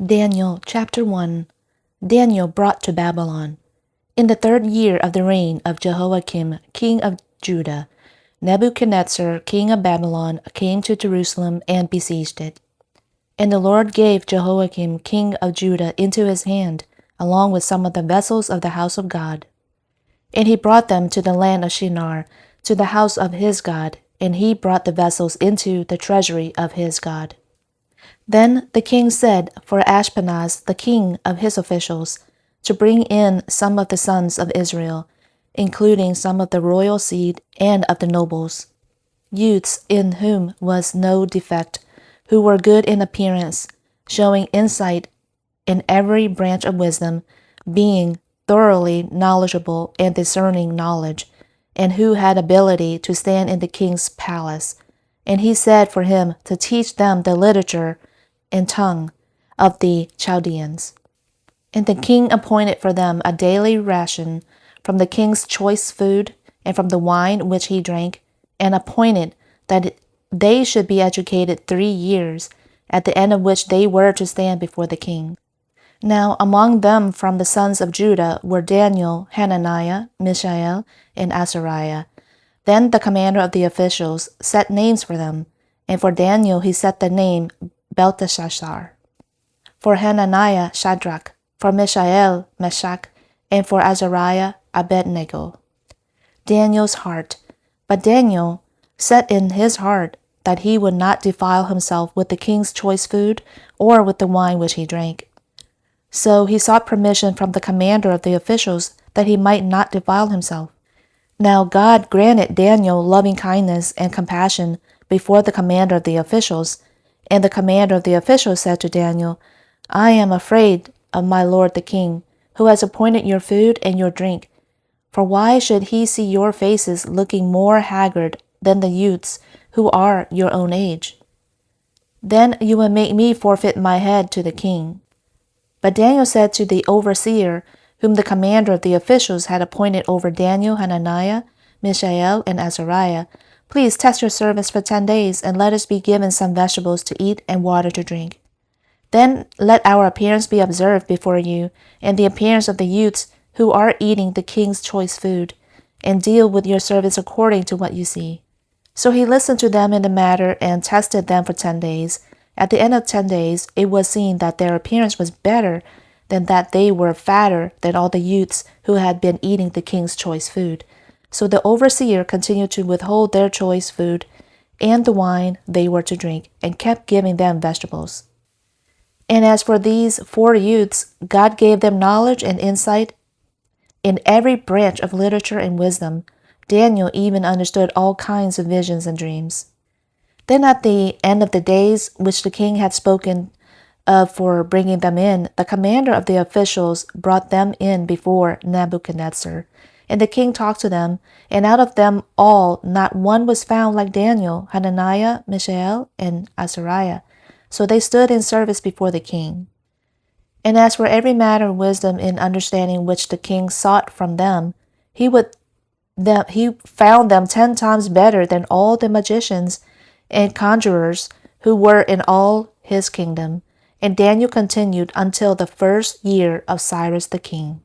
Daniel chapter 1. Daniel brought to Babylon. In the 3rd year of the reign of Jehoiakim, king of Judah, Nebuchadnezzar, king of Babylon, came to Jerusalem and besieged it. And the Lord gave Jehoiakim, king of Judah, into his hand, along with some of the vessels of the house of God. And he brought them to the land of Shinar, to the house of his God, and he brought the vessels into the treasury of his God. Then the king said for Ashpenaz, the king of his officials, to bring in some of the sons of Israel, including some of the royal seed and of the nobles, youths in whom was no defect, who were good in appearance, showing insight in every branch of wisdom, being thoroughly knowledgeable and discerning knowledge, and who had ability to stand in the king's palace. And he said for him to teach them the literature and tongue of the Chaldeans. And the king appointed for them a daily ration from the king's choice food and from the wine which he drank, and appointed that they should be educated 3 years, at the end of which they were to stand before the king. Now among them from the sons of Judah were Daniel, Hananiah, Mishael, and Azariah. Then the commander of the officials set names for them, and for Daniel he set the name Belteshazzar, for Hananiah Shadrach, for Mishael Meshach, and for Azariah Abednego. Daniel's heart. But Daniel set in his heart that he would not defile himself with the king's choice food or with the wine which he drank. So he sought permission from the commander of the officials that he might not defile himself. Now God granted Daniel loving kindness and compassion before the commander of the officials, and the commander of the officials said to Daniel, I am afraid of my lord the king, who has appointed your food and your drink. For why should he see your faces looking more haggard than the youths who are your own age? Then you will make me forfeit my head to the king. But Daniel said to the overseer, whom the commander of the officials had appointed over Daniel, Hananiah, Mishael, and Azariah, Please test your servants for 10 days, and let us be given some vegetables to eat and water to drink. Then let our appearance be observed before you, and the appearance of the youths who are eating the king's choice food, and deal with your servants according to what you see. So he listened to them in the matter and tested them for 10 days. At the end of 10 days, it was seen that their appearance was better than that they were fatter than all the youths who had been eating the king's choice food. So the overseer continued to withhold their choice food and the wine they were to drink, and kept giving them vegetables. And as for these 4 youths, God gave them knowledge and insight in every branch of literature and wisdom. Daniel even understood all kinds of visions and dreams. Then at the end of the days which the king had spoken of for bringing them in, the commander of the officials brought them in before Nebuchadnezzar. And the king talked to them, and out of them all not one was found like Daniel, Hananiah, Mishael, and Azariah. So they stood in service before the king. And as for every matter of wisdom and understanding which the king sought from them, he found them 10 times better than all the magicians and conjurers who were in all his kingdom. And Daniel continued until the 1st year of Cyrus the king.